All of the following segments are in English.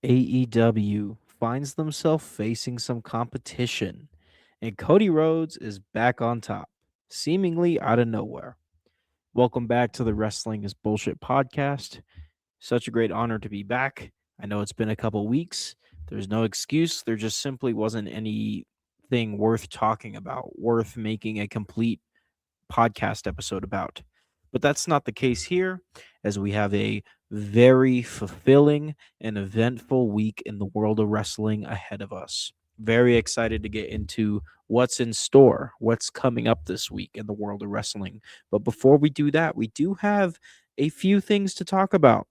AEW finds themselves facing some competition, and Cody Rhodes is back on top, seemingly out of nowhere. Welcome back to the Wrestling is Bullshit podcast. Such a great honor to be back. I know it's been a couple weeks. There's no excuse. There just simply wasn't anything worth talking about, worth making a complete podcast episode about. But that's not the case here, as we have a very fulfilling and eventful week in the world of wrestling ahead of us. Very excited to get into what's in store, what's coming up this week in the world of wrestling. But before we do that, we do have a few things to talk about,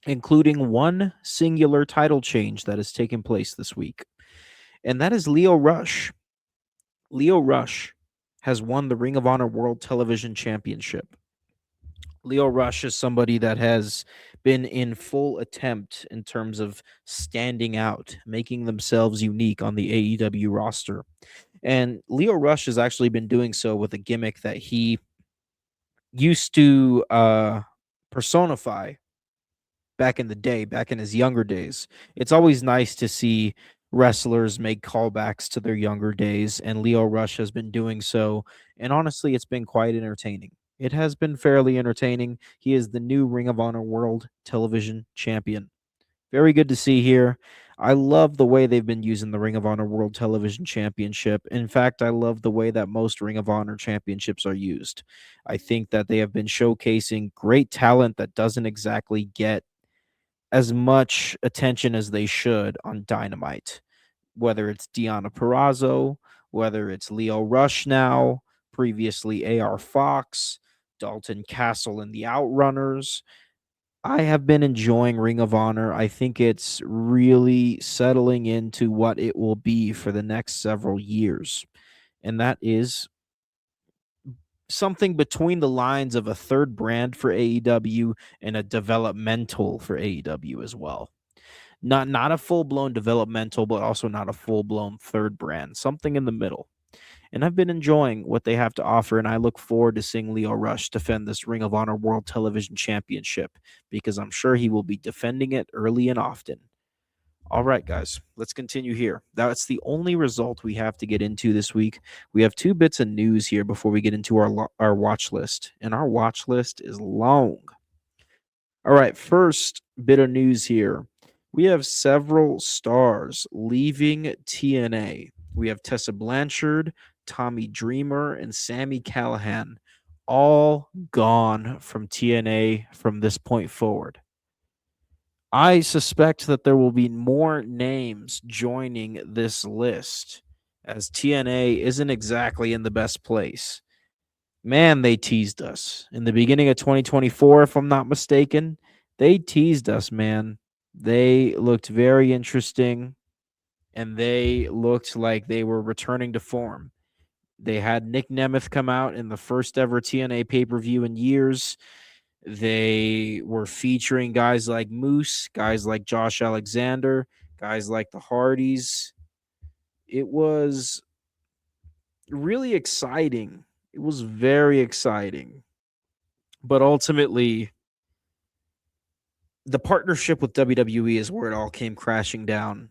including one singular title change that has taken place this week, and that is Leo Rush. Leo Rush has won the Ring of Honor World Television Championship. Leo Rush is somebody that has been in full attempt in terms of standing out, making themselves unique on the AEW roster. And Leo Rush has actually been doing so with a gimmick that he used to personify back in the day, back in his younger days. It's always nice to see wrestlers make callbacks to their younger days, and Leo Rush has been doing so. And honestly, it's been quite entertaining. It has been fairly entertaining. He is the new Ring of Honor World Television Champion. Very good to see here. I love the way they've been using the Ring of Honor World Television Championship. In fact, I love the way that most Ring of Honor championships are used. I think that they have been showcasing great talent that doesn't exactly get as much attention as they should on Dynamite, whether it's Deonna Purrazzo, whether it's Leo Rush now, previously AR Fox, Dalton Castle and the Outrunners. I have been enjoying Ring of Honor. I think it's really settling into what it will be for the next several years. And that is something between the lines of a third brand for AEW and a developmental for AEW as well. Not a full-blown developmental, but also not a full-blown third brand, something in the middle. And I've been enjoying what they have to offer, and I look forward to seeing Leo Rush defend this Ring of Honor World Television Championship, because I'm sure he will be defending it early and often. All right, guys, let's continue here. That's the only result we have to get into this week. We have two bits of news here before we get into our watch list, and our watch list is long. All right, first bit of news here. We have several stars leaving TNA. We have Tessa Blanchard, Tommy Dreamer, and Sammy Callahan all gone from TNA from this point forward. I suspect that there will be more names joining this list, as TNA isn't exactly in the best place. Man, they teased us in the beginning of 2024, if I'm not mistaken. They teased us, man. They looked very interesting, and they looked like they were returning to form. They had Nick Nemeth come out in the first ever TNA pay-per-view in years. They were featuring guys like Moose, guys like Josh Alexander, guys like the Hardys. It was really exciting. It was very exciting. But ultimately, the partnership with WWE is where it all came crashing down.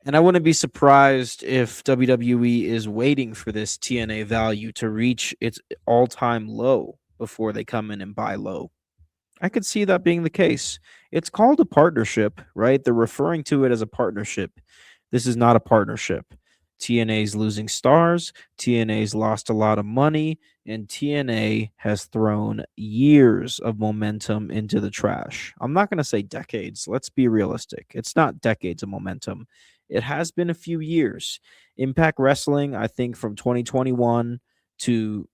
And I wouldn't be surprised if WWE is waiting for this TNA value to reach its all-time low before they come in and buy low. I could see that being the case. It's called a partnership, right? They're referring to it as a partnership. This is not a partnership. TNA's losing stars, TNA's lost a lot of money, and TNA has thrown years of momentum into the trash. I'm not going to say decades. Let's be realistic. It's not decades of momentum. It has been a few years. Impact Wrestling, I think from 2021 to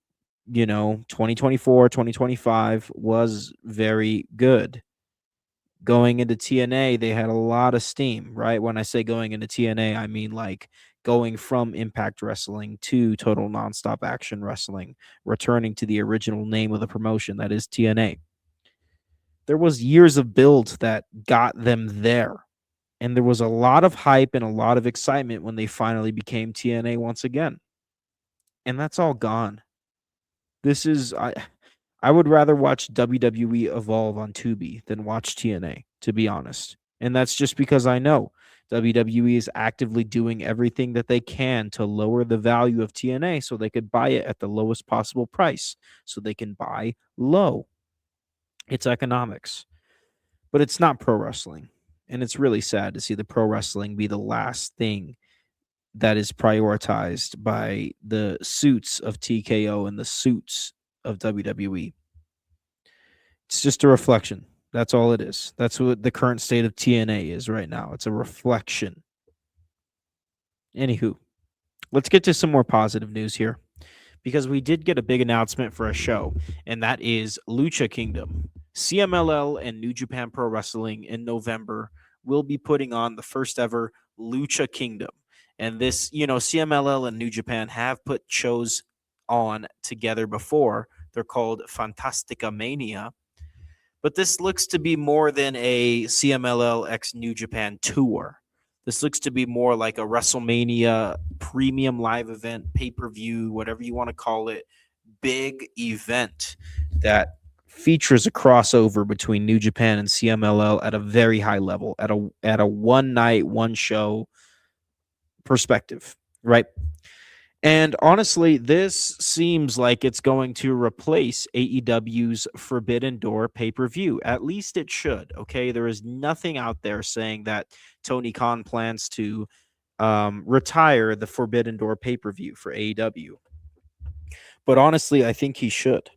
2024, 2025 was very good. Going into TNA, they had a lot of steam, right? When I say going into TNA, I mean like going from Impact Wrestling to Total Nonstop Action Wrestling, returning to the original name of the promotion that is TNA. There was years of build that got them there. And there was a lot of hype and a lot of excitement when they finally became TNA once again. And that's all gone. This is I would rather watch WWE Evolve on Tubi than watch TNA, to be honest. And that's just because I know WWE is actively doing everything that they can to lower the value of TNA so they could buy it at the lowest possible price, so they can buy low. It's economics, but it's not pro wrestling. And it's really sad to see the pro wrestling be the last thing that is prioritized by the suits of TKO and the suits of WWE. It's just a reflection. That's all it is. That's what the current state of TNA is right now. It's a reflection. Anywho, let's get to some more positive news here because we did get a big announcement for a show, and that is Lucha Kingdom. CMLL and New Japan Pro Wrestling in November will be putting on the first ever Lucha Kingdom. And this, CMLL and New Japan have put shows on together before. They're called Fantastica Mania. But this looks to be more than a CMLL x New Japan tour. This looks to be more like a WrestleMania premium live event, pay per view, whatever you want to call it, big event that features a crossover between New Japan and CMLL at a very high level, at a one night, one show perspective, right? And honestly, this seems like it's going to replace AEW's Forbidden Door pay per view. At least it should. Okay. There is nothing out there saying that Tony Khan plans to retire the Forbidden Door pay per view for AEW. But honestly, I think he should.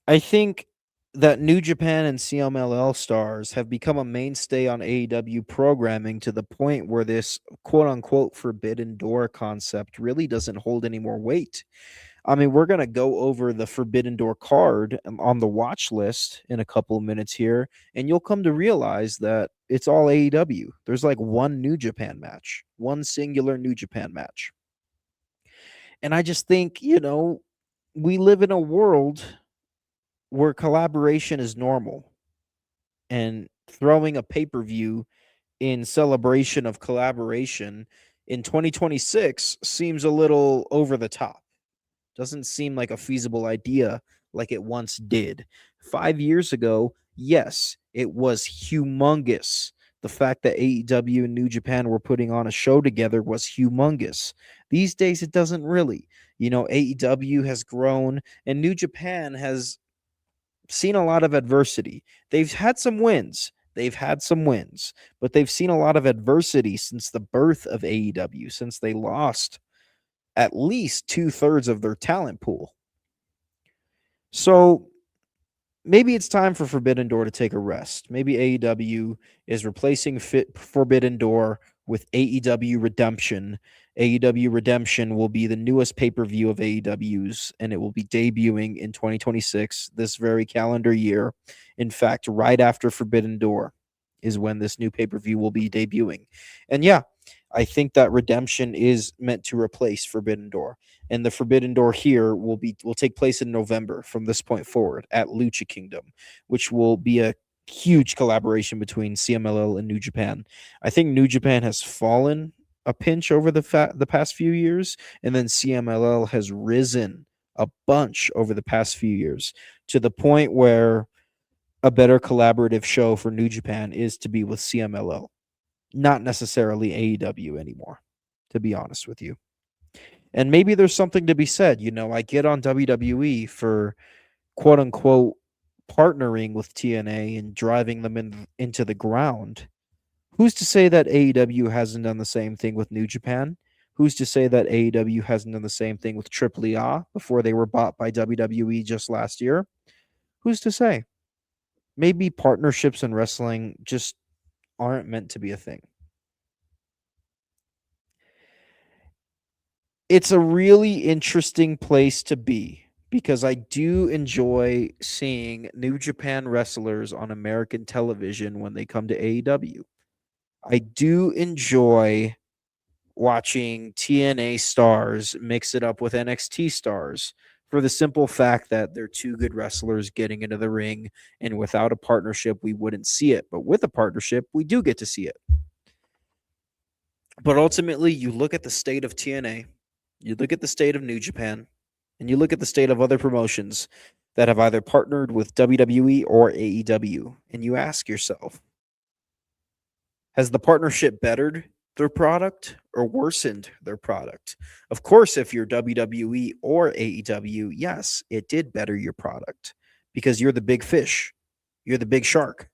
I think that New Japan and CMLL stars have become a mainstay on AEW programming to the point where this quote unquote forbidden door concept really doesn't hold any more weight. I mean, we're going to go over the forbidden door card on the watch list in a couple of minutes here, and you'll come to realize that it's all AEW. There's like one New Japan match, one singular New Japan match. And I just think, we live in a world where collaboration is normal, and throwing a pay-per-view in celebration of collaboration in 2026 seems a little over the top. Doesn't seem like a feasible idea like it once did. 5 years ago, yes, it was humongous. The fact that AEW and New Japan were putting on a show together was humongous. These days, it doesn't really. AEW has grown and New Japan has seen a lot of adversity. They've had some wins. But they've seen a lot of adversity since the birth of AEW, since they lost at least 2/3 of their talent pool. So maybe it's time for Forbidden Door to take a rest. Maybe AEW is replacing Forbidden Door with AEW Redemption. AEW Redemption will be the newest pay-per-view of AEW's, and it will be debuting in 2026, this very calendar year. In fact, right after Forbidden Door is when this new pay-per-view will be debuting. And yeah, I think that Redemption is meant to replace Forbidden Door. And the Forbidden Door here will take place in November from this point forward at Lucha Kingdom, which will be a huge collaboration between CMLL and New Japan. I think New Japan has fallen a pinch over the past few years, and then CMLL has risen a bunch over the past few years to the point where a better collaborative show for New Japan is to be with CMLL, not necessarily AEW anymore, to be honest with you. And maybe there's something to be said. I get on WWE for quote unquote partnering with TNA and driving them into the ground. Who's to say that AEW hasn't done the same thing with New Japan? Who's to say that AEW hasn't done the same thing with AAA before they were bought by WWE just last year? Who's to say? Maybe partnerships in wrestling just aren't meant to be a thing. It's a really interesting place to be because I do enjoy seeing New Japan wrestlers on American television when they come to AEW. I do enjoy watching TNA stars mix it up with NXT stars for the simple fact that they're two good wrestlers getting into the ring, and without a partnership, we wouldn't see it. But with a partnership, we do get to see it. But ultimately, you look at the state of TNA, you look at the state of New Japan, and you look at the state of other promotions that have either partnered with WWE or AEW, and you ask yourself, Has the partnership bettered their product or worsened their product? Of course, if you're WWE or AEW, yes, it did better your product because you're the big fish, you're the big shark.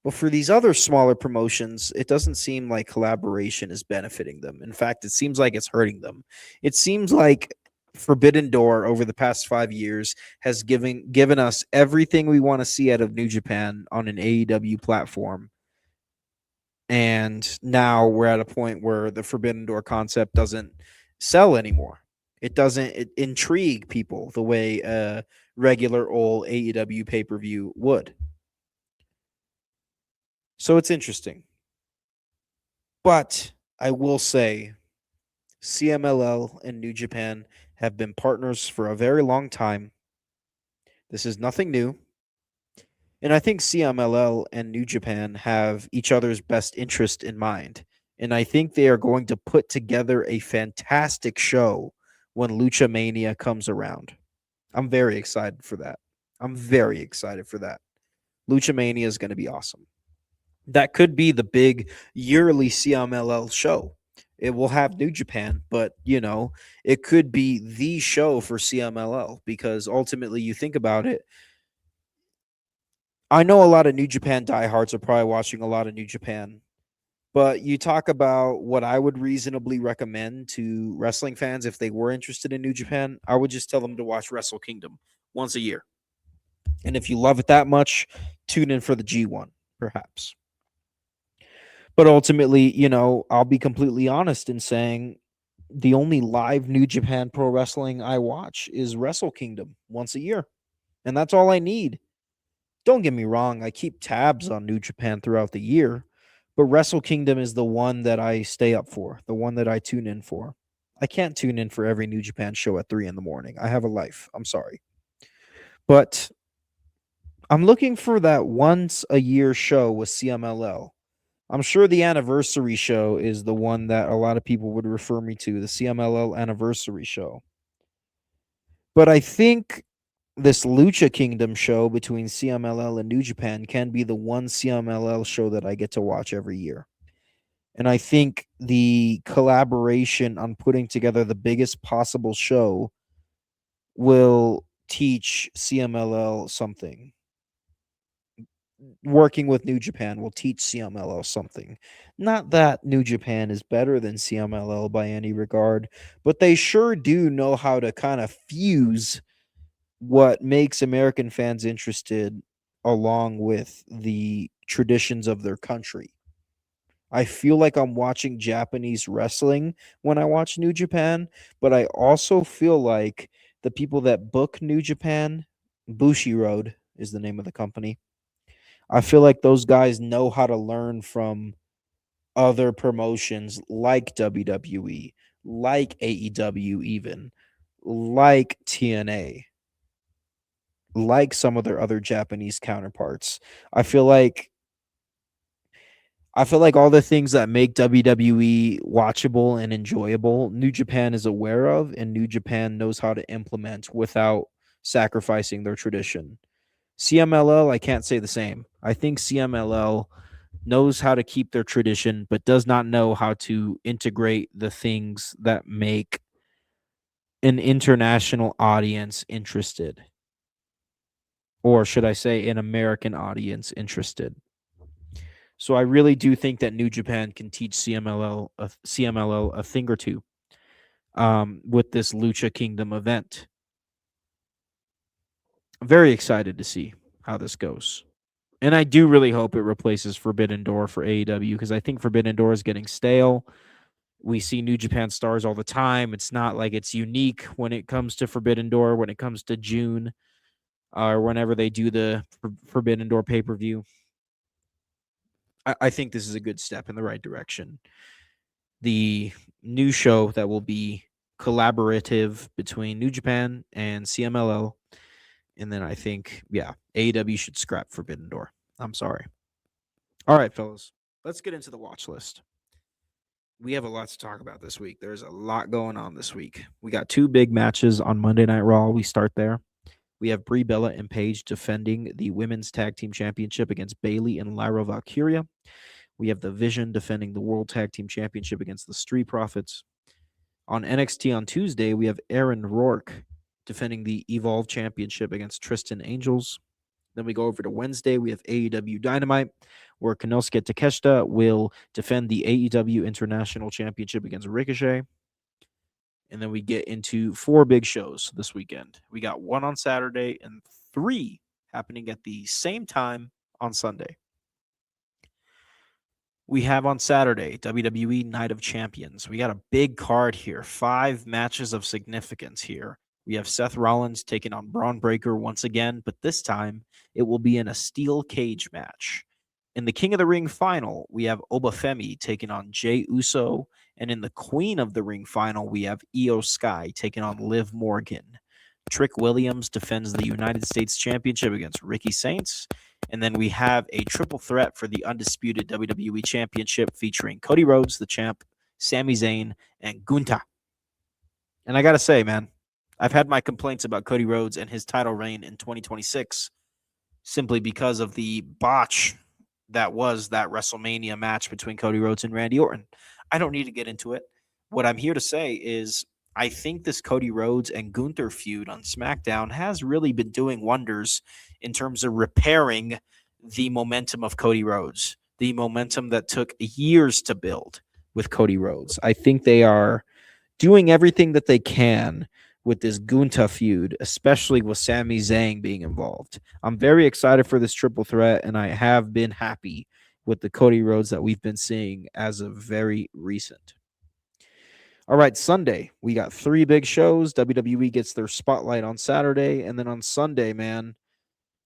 But for these other smaller promotions, it doesn't seem like collaboration is benefiting them. In fact, it seems like it's hurting them. It seems like Forbidden Door over the past 5 years has given us everything we want to see out of New Japan on an AEW platform. And now we're at a point where the Forbidden Door concept doesn't sell anymore. It doesn't intrigue people the way a regular old AEW pay-per-view would. So it's interesting. But I will say CMLL and New Japan have been partners for a very long time. This is nothing new. And I think CMLL and New Japan have each other's best interest in mind. And I think they are going to put together a fantastic show when Lucha Mania comes around. I'm very excited for that. I'm very excited for that. Lucha Mania is going to be awesome. That could be the big yearly CMLL show. It will have New Japan, but it could be the show for CMLL because ultimately you think about it. I know a lot of New Japan diehards are probably watching a lot of New Japan, but you talk about what I would reasonably recommend to wrestling fans if they were interested in New Japan. I would just tell them to watch Wrestle Kingdom once a year. And if you love it that much, tune in for the G1, perhaps. But ultimately, I'll be completely honest in saying the only live New Japan Pro Wrestling I watch is Wrestle Kingdom once a year. And that's all I need. Don't get me wrong, I keep tabs on New Japan throughout the year, but Wrestle Kingdom is the one that I stay up for, the one that I tune in for. I can't tune in for every New Japan show at 3 in the morning. I have a life. I'm sorry. But I'm looking for that once a year show with CMLL. I'm sure the anniversary show is the one that a lot of people would refer me to, the CMLL anniversary show. But I think this Lucha Kingdom show between CMLL and New Japan can be the one CMLL show that I get to watch every year. And I think the collaboration on putting together the biggest possible show will teach CMLL something. Working with New Japan will teach CMLL something. Not that New Japan is better than CMLL by any regard, but they sure do know how to kind of fuse what makes American fans interested along with the traditions of their country. I feel like I'm watching Japanese wrestling when I watch New Japan, but I also feel like the people that book New Japan, Bushiroad is the name of the company. I feel like those guys know how to learn from other promotions like WWE, like AEW even, like TNA, like some of their other Japanese counterparts. I feel like all the things that make WWE watchable and enjoyable, New Japan is aware of, and New Japan knows how to implement without sacrificing their tradition. CMLL, I can't say the same. I think CMLL knows how to keep their tradition, but does not know how to integrate the things that make an international audience interested. Or should I say, an American audience interested. So I really do think that New Japan can teach CMLL a thing or two with this Lucha Kingdom event. I'm very excited to see how this goes. And I do really hope it replaces Forbidden Door for AEW because I think Forbidden Door is getting stale. We see New Japan stars all the time. It's not like it's unique when it comes to Forbidden Door, when it comes to June or whenever they do the Forbidden Door pay-per-view. I think this is a good step in the right direction. The new show that will be collaborative between New Japan and CMLL. And then I think, AEW should scrap Forbidden Door. I'm sorry. All right, fellas, let's get into the watch list. We have a lot to talk about this week. There's a lot going on this week. We got 2 big matches on Monday Night Raw. We start there. We have Brie Bella and Paige defending the Women's Tag Team Championship against Bayley and Lyra Valkyria. we have the Vision defending the World Tag Team Championship against the Street Profits. On NXT on Tuesday, we have Aaron Rourke defending the Evolve Championship against Tristan Angels. Then we go over to Wednesday. We have AEW Dynamite, where Konosuke Takeshita will defend the AEW International Championship against Ricochet. And then we get into 4 big shows this weekend. We got 1 on Saturday and 3 happening at the same time on Sunday. We have on Saturday, WWE Night of Champions. We got a big card here, 5 matches of significance here. We have Seth Rollins taking on Braun Breaker once again, but this time it will be in a steel cage match. In the King of the Ring final, we have Obafemi taking on Jey Uso, and in the Queen of the Ring final, we have Io Sky taking on Liv Morgan. Trick Williams defends the United States Championship against Ricky Saints. And then we have a triple threat for the undisputed WWE Championship featuring Cody Rhodes, the champ, Sami Zayn, and Gunther. And I got to say, man, I've had my complaints about Cody Rhodes and his title reign in 2026 simply because of the botch that was that WrestleMania match between Cody Rhodes and Randy Orton. I don't need to get into it. What I'm here to say is I think this Cody Rhodes and Gunther feud on SmackDown has really been doing wonders in terms of repairing the momentum of Cody Rhodes, the momentum that took years to build with Cody Rhodes. I think they are doing everything that they can with this Gunther feud, especially with Sami Zayn being involved. I'm very excited for this triple threat, and I have been happy with the Cody Rhodes that we've been seeing as of very recent. All right, Sunday, we got 3 big shows. WWE gets their spotlight on Saturday, and then on Sunday, man,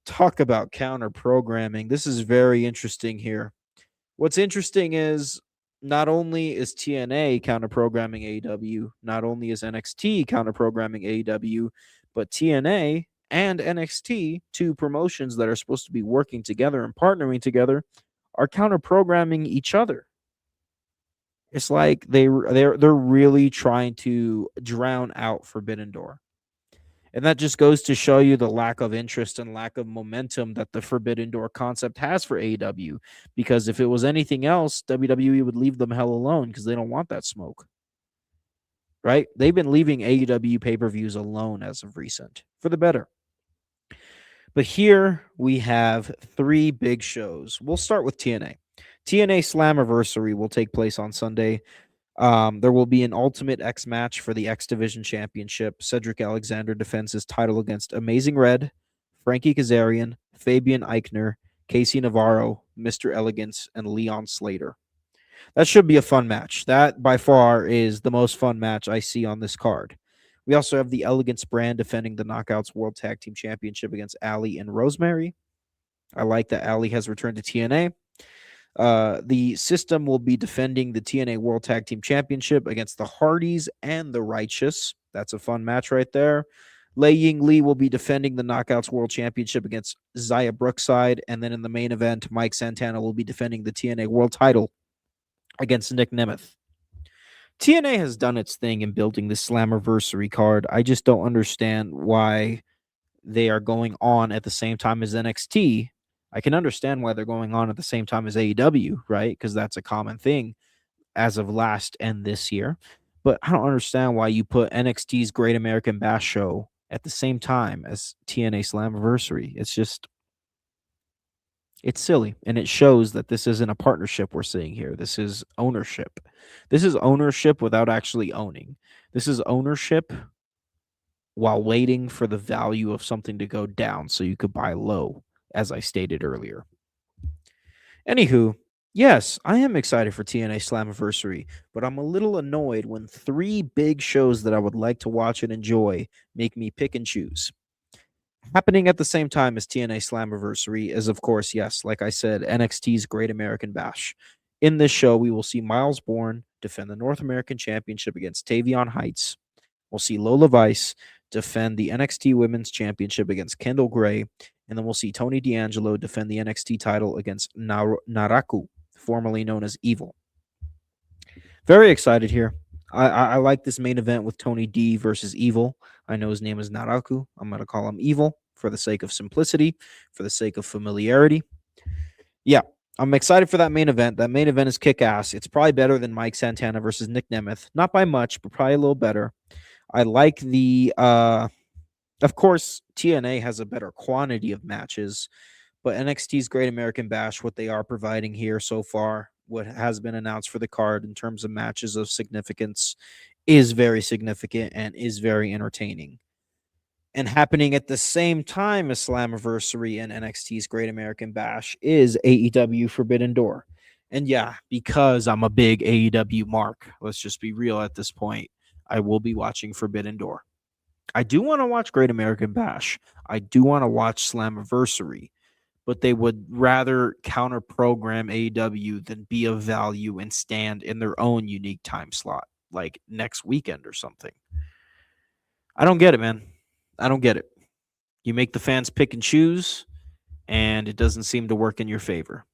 talk about counter programming. This is very interesting here. What's interesting is not only is TNA counter programming AEW, not only is NXT counter programming AEW, but TNA and NXT, 2 promotions that are supposed to be working together and partnering together, are counter programming each other. It's like they're really trying to drown out Forbidden Door. And that just goes to show you the lack of interest and lack of momentum that the Forbidden Door concept has for AEW. Because if it was anything else, WWE would leave them hell alone because they don't want that smoke. Right? They've been leaving AEW pay-per-views alone as of recent, for the better. But here we have 3 big shows. We'll start with TNA. TNA Slammiversary will take place on Sunday. There will be an Ultimate X match for the X Division Championship. Cedric Alexander defends his title against Amazing Red, Frankie Kazarian, Fabian Eichner, Casey Navarro, Mr. Elegance, and Leon Slater. That should be a fun match. That, by far, is the most fun match I see on this card. We also have the Elegance brand defending the Knockouts World Tag Team Championship against Allie and Rosemary. I like that Allie has returned to TNA. The System will be defending the TNA World Tag Team Championship against the Hardys and the Righteous. That's a fun match right there. Lei Ying Lee will be defending the Knockouts World Championship against Zaya Brookside. And then in the main event, Mike Santana will be defending the TNA World title against Nick Nemeth. TNA has done its thing in building this Slammiversary card. I just don't understand why they are going on at the same time as NXT. I can understand why they're going on at the same time as AEW, right? Because that's a common thing as of last and this year. But I don't understand why you put NXT's Great American Bash Show at the same time as TNA Slammiversary. It's silly, and it shows that this isn't a partnership we're seeing here. This is ownership. This is ownership without actually owning. This is ownership while waiting for the value of something to go down so you could buy low, as I stated earlier. Anywho, yes, I am excited for TNA Slammiversary, but I'm a little annoyed when 3 big shows that I would like to watch and enjoy make me pick and choose. Happening at the same time as TNA Slammiversary is, of course, yes, like I said, NXT's Great American Bash. In this show, we will see Miles Bourne defend the North American Championship against Tavion Heights. We'll see Lola Vice defend the NXT Women's Championship against Kendall Gray. And then we'll see Tony D'Angelo defend the NXT title against Naraku, formerly known as Evil. Very excited here. I like this main event with Tony D versus Evil. I know his name is Naraku. I'm going to call him Evil for the sake of simplicity, for the sake of familiarity. Yeah, I'm excited for that main event. That main event is kick ass. It's probably better than Mike Santana versus Nick Nemeth. Not by much, but probably a little better. I like the of course, TNA has a better quantity of matches, but NXT's Great American Bash, what they are providing here so far, what has been announced for the card in terms of matches of significance, is very significant and is very entertaining. And happening at the same time as Slammiversary and NXT's Great American Bash is AEW Forbidden Door. And yeah, because I'm a big AEW mark, let's just be real at this point, I will be watching Forbidden Door. I do want to watch Great American Bash. I do want to watch Slammiversary, but they would rather counter program AEW than be of value and stand in their own unique time slot, like next weekend or something. I don't get it, man. I don't get it. You make the fans pick and choose, and it doesn't seem to work in your favor.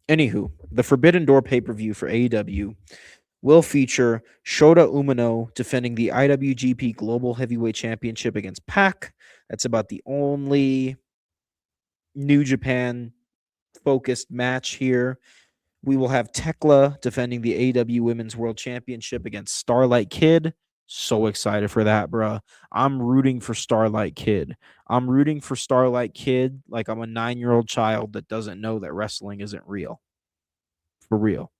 Anywho, the Forbidden Door pay per view for AEW will feature Shota Umino defending the IWGP Global Heavyweight Championship against Pac. That's about the only New Japan focused match here. We will have Tekla defending the AEW Women's World Championship against Starlight Kid. So excited for that, bro. I'm rooting for Starlight Kid. I'm rooting for Starlight Kid like I'm a 9-year-old child that doesn't know that wrestling isn't real. For real.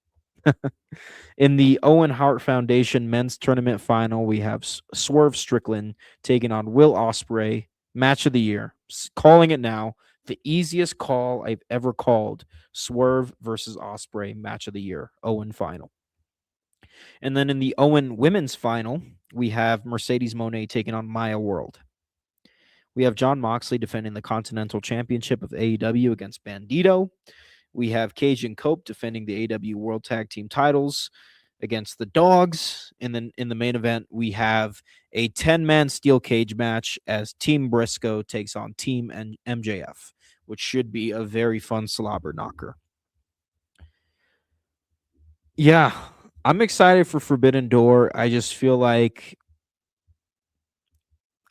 In the Owen Hart Foundation men's tournament final, we have Swerve Strickland taking on Will Ospreay. Match of the year. Calling it now. The easiest call I've ever called. Swerve versus Ospreay match of the year. Owen final. And then in the Owen women's final, we have Mercedes Moné taking on Maya World. We have Jon Moxley defending the Continental Championship of AEW against Bandito. We have Cajun Cope defending the AEW World Tag Team titles against the Dogs. And then in the main event, we have a 10-man steel cage match as Team Briscoe takes on Team MJF, which should be a very fun slobber knocker. Yeah, I'm excited for Forbidden Door. I just feel like,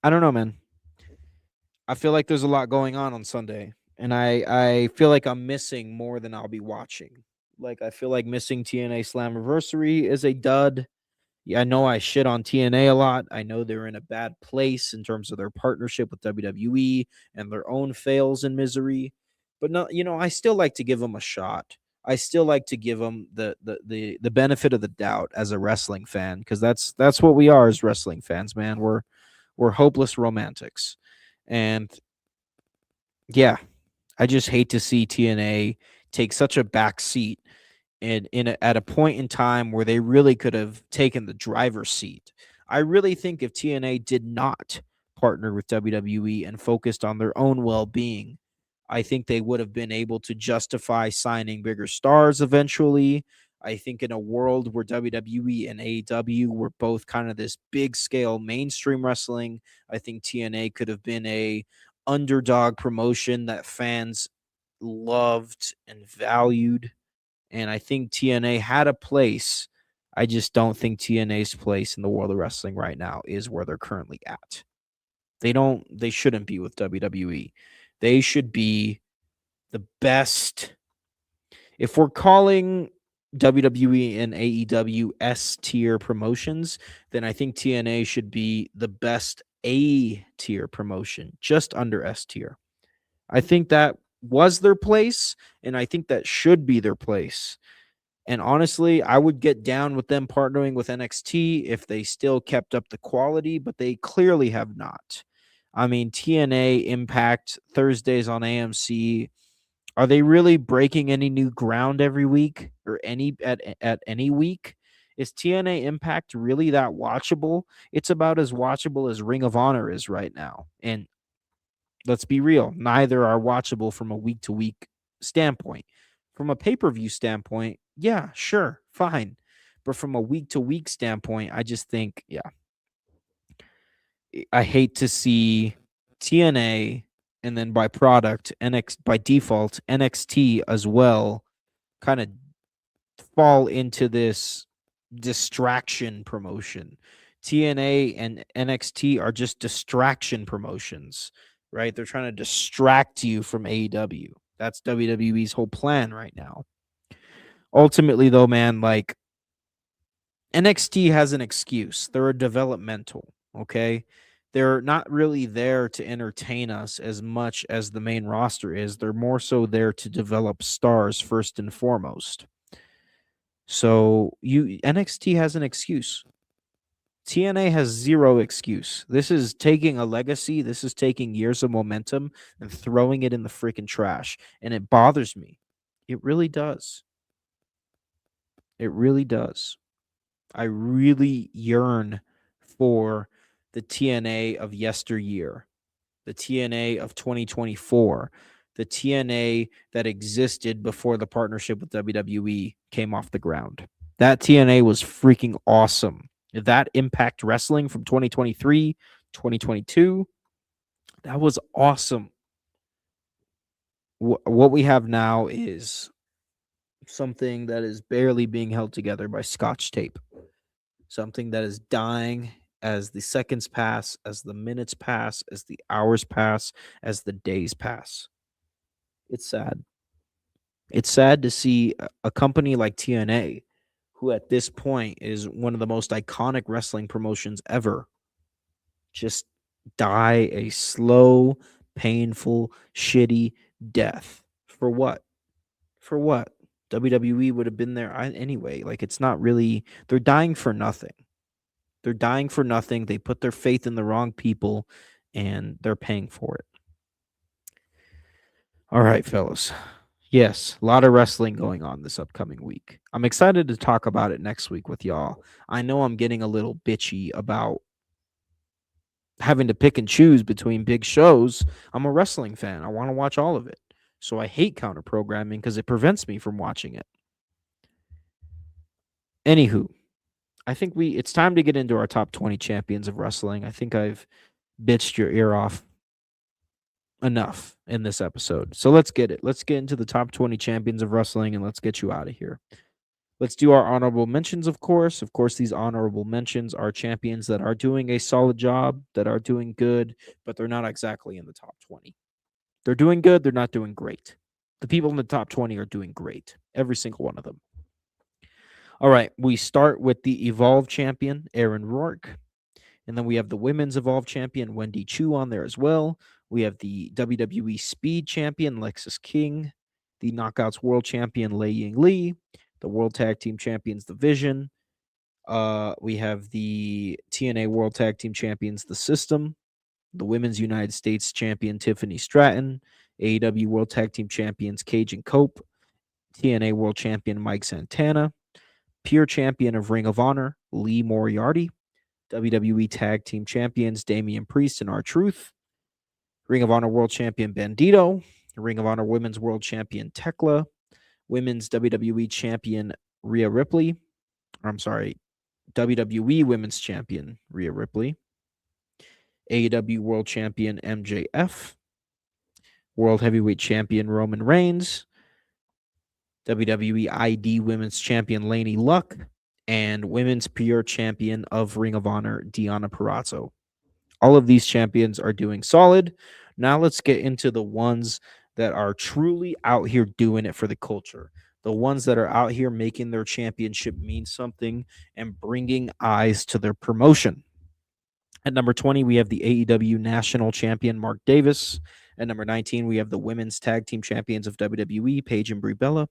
I don't know, man. I feel like there's a lot going on Sunday, and I feel like I'm missing more than I'll be watching. Like, I feel like missing TNA Slammiversary is a dud. Yeah, I know I shit on TNA a lot. I know they're in a bad place in terms of their partnership with WWE and their own fails and misery. But no, I still like to give them a shot. I still like to give them the benefit of the doubt as a wrestling fan, because that's what we are as wrestling fans, man. We're hopeless romantics. And yeah, I just hate to see TNA take such a back seat and at a point in time where they really could have taken the driver's seat. I really think if TNA did not partner with WWE and focused on their own well-being, I think they would have been able to justify signing bigger stars eventually. I think in a world where WWE and AEW were both kind of this big scale mainstream wrestling, I think TNA could have been a underdog promotion that fans loved and valued. And I think TNA had a place. I just don't think TNA's place in the world of wrestling right now is where they're currently at. They shouldn't be with WWE. They should be the best. If we're calling WWE and AEW S tier promotions, then I think TNA should be the best A tier promotion, just under S tier. I think that was their place, and I think that should be their place. And honestly, I would get down with them partnering with NXT if they still kept up the quality, but they clearly have not. I mean, TNA, Impact, Thursdays on AMC, are they really breaking any new ground every week or at any week? Is TNA Impact really that watchable? It's about as watchable as Ring of Honor is right now. And let's be real, neither are watchable from a week to week standpoint. From a pay per view standpoint, yeah, sure, fine. But from a week to week standpoint, I just think, yeah, I hate to see TNA and then by product, by default, NXT as well, kind of fall into this distraction promotion. TNA and NXT are just distraction promotions, right? They're trying to distract you from AEW. That's WWE's whole plan right now. Ultimately, though, man, like NXT has an excuse. They're a developmental, okay? They're not really there to entertain us as much as the main roster is. They're more so there to develop stars first and foremost. So you NXT has an excuse. TNA has zero excuse. This is taking a legacy, this is taking years of momentum and throwing it in the freaking trash. And it bothers me. It really does. It really does. I really yearn for the TNA of yesteryear, the TNA of 2024, the TNA that existed before the partnership with WWE came off the ground. That TNA was freaking awesome. That Impact Wrestling from 2023, 2022, that was awesome. What we have now is something that is barely being held together by scotch tape. Something that is dying as the seconds pass, as the minutes pass, as the hours pass, as the days pass. It's sad. It's sad to see a company like TNA, who at this point is one of the most iconic wrestling promotions ever, just die a slow, painful, shitty death. For what? For what? WWE would have been there anyway. Like, it's not really, they're dying for nothing. They're dying for nothing. They put their faith in the wrong people and they're paying for it. All right, fellas. Yes, a lot of wrestling going on this upcoming week. I'm excited to talk about it next week with y'all. I know I'm getting a little bitchy about having to pick and choose between big shows. I'm a wrestling fan. I want to watch all of it. So I hate counter programming because it prevents me from watching it. Anywho, I think it's time to get into our top 20 champions of wrestling. I think I've bitched your ear off enough in this episode. So let's get it. Let's get into the top 20 champions of wrestling and let's get you out of here. Let's do our honorable mentions, of course. Of course, these honorable mentions are champions that are doing a solid job, that are doing good, but they're not exactly in the top 20. They're doing good, they're not doing great. The people in the top 20 are doing great, every single one of them. All right, we start with the Evolve champion, Aaron Rourke. And then we have the women's Evolve champion, Wendy Chu, on there as well. We have the WWE Speed champion, Lexis King. The Knockouts World champion, Lei Ying Lee. The World Tag Team champions, The Vision. We have the TNA World Tag Team champions, The System. The Women's United States champion, Tiffany Stratton. AEW World Tag Team champions, Cage and Cope. TNA World champion, Mike Santana. Pure champion of Ring of Honor, Lee Moriarty. WWE Tag Team Champions Damian Priest and R-Truth, Ring of Honor World Champion Bandito, Ring of Honor Women's World Champion Tekla, Women's WWE Champion Rhea Ripley, WWE Women's Champion Rhea Ripley, AEW World Champion MJF, World Heavyweight Champion Roman Reigns, WWE ID Women's Champion Laney Luck, and Women's Pure Champion of Ring of Honor, Deonna Purrazzo. All of these champions are doing solid. Now let's get into the ones that are truly out here doing it for the culture. The ones that are out here making their championship mean something and bringing eyes to their promotion. At number 20, we have the AEW National Champion, Mark Davis. At number 19, we have the Women's Tag Team Champions of WWE, Paige and Brie Bella.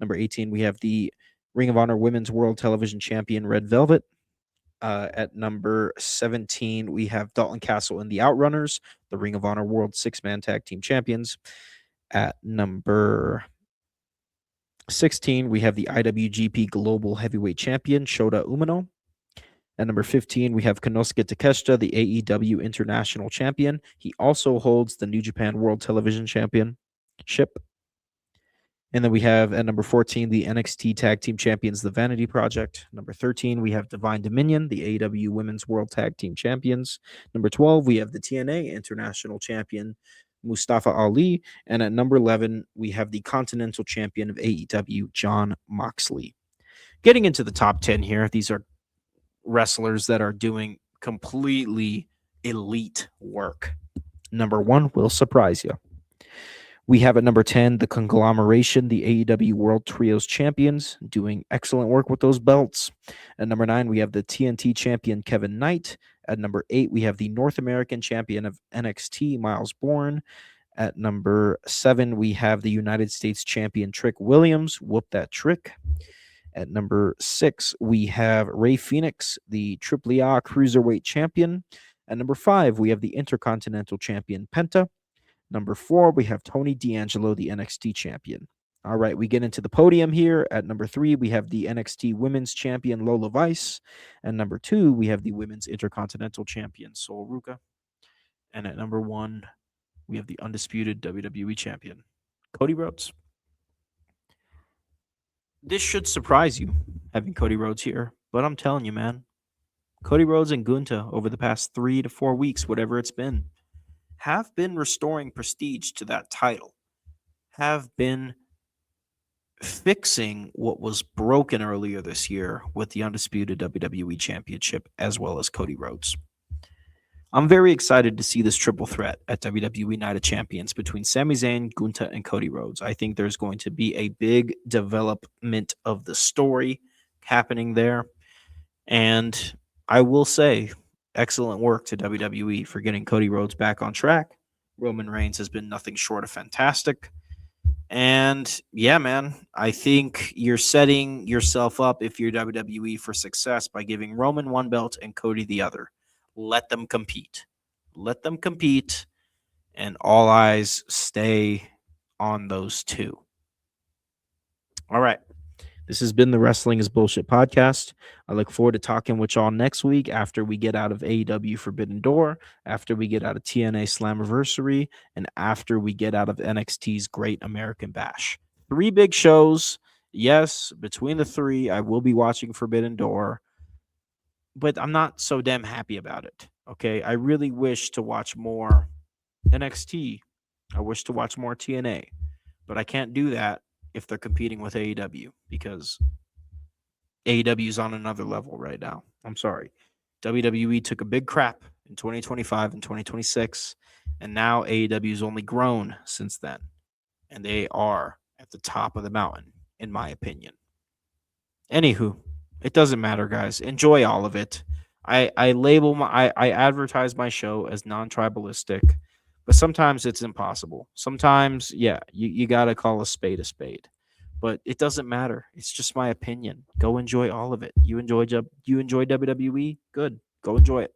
Number 18, we have the Ring of Honor Women's World Television Champion, Red Velvet. At number 17, we have Dalton Castle and the Outrunners, the Ring of Honor World Six-Man Tag Team Champions. At number 16, we have the IWGP Global Heavyweight Champion, Shota Umino. At number 15, we have Konosuke Takeshita, the AEW International Champion. He also holds the New Japan World Television Championship. And then we have at number 14, the NXT Tag Team Champions, The Vanity Project. Number 13, we have Divine Dominion, the AEW Women's World Tag Team Champions. Number 12, we have the TNA International Champion, Mustafa Ali. And at number 11, we have the Continental Champion of AEW, Jon Moxley. Getting into the top 10 here, these are wrestlers that are doing completely elite work. Number 1 will surprise you. We have at number 10 the conglomeration, the AEW World Trios Champions, doing excellent work with those belts. At number 9, we have the TNT champion Kevin Knight. At number 8, we have the North American champion of NXT, Miles Bourne. At number 7, we have the United States champion Trick Williams. Whoop that trick. At number 6, we have Rey Fenix, the AAA Cruiserweight champion. At number 5, we have the Intercontinental champion Penta. Number 4, we have Tony D'Angelo, the NXT champion. All right, we get into the podium here. At number 3, we have the NXT Women's Champion Lola Vice. And number 2, we have the Women's Intercontinental Champion Sol Ruka. And at number 1, we have the undisputed WWE Champion Cody Rhodes. This should surprise you, having Cody Rhodes here, but I'm telling you, man, Cody Rhodes and Gunta over the past 3 to 4 weeks, whatever it's been, have been restoring prestige to that title, have been fixing what was broken earlier this year with the undisputed WWE Championship, as well as Cody Rhodes. I'm very excited to see this triple threat at WWE Night of Champions between Sami Zayn, Gunta, and Cody Rhodes. I think there's going to be a big development of the story happening there. And I will say, excellent work to WWE for getting Cody Rhodes back on track. Roman Reigns has been nothing short of fantastic. And yeah, man, I think you're setting yourself up, if you're WWE, for success by giving Roman one belt and Cody the other. Let them compete. Let them compete, and all eyes stay on those two. All right. This has been the Wrestling is Bullshit podcast. I look forward to talking with y'all next week after we get out of AEW Forbidden Door, after we get out of TNA Slammiversary, and after we get out of NXT's Great American Bash. 3 big shows. Yes, between the 3, I will be watching Forbidden Door, but I'm not so damn happy about it. Okay, I really wish to watch more NXT. I wish to watch more TNA, but I can't do that if they're competing with AEW, because AEW is on another level right now. I'm sorry. WWE took a big crap in 2025 and 2026, and now AEW's only grown since then, and they are at the top of the mountain, in my opinion. Anywho, it doesn't matter, guys. Enjoy all of it. I advertise my show as non-tribalistic, but sometimes it's impossible. Sometimes, yeah, you gotta call a spade, but it doesn't matter. It's just my opinion. Go enjoy all of it. You enjoy WWE? Good. Go enjoy it.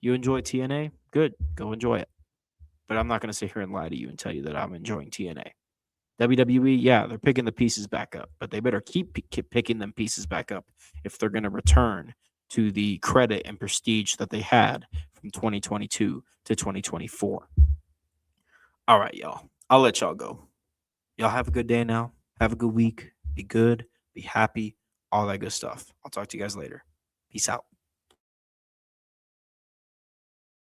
You enjoy TNA? Good. Go enjoy it. But I'm not gonna sit here and lie to you and tell you that I'm enjoying TNA. WWE, yeah, they're picking the pieces back up, but they better keep picking them pieces back up if they're going to return to the credit and prestige that they had from 2022 to 2024. All right, y'all. I'll let y'all go. Y'all have a good day now. Have a good week. Be good. Be happy. All that good stuff. I'll talk to you guys later. Peace out.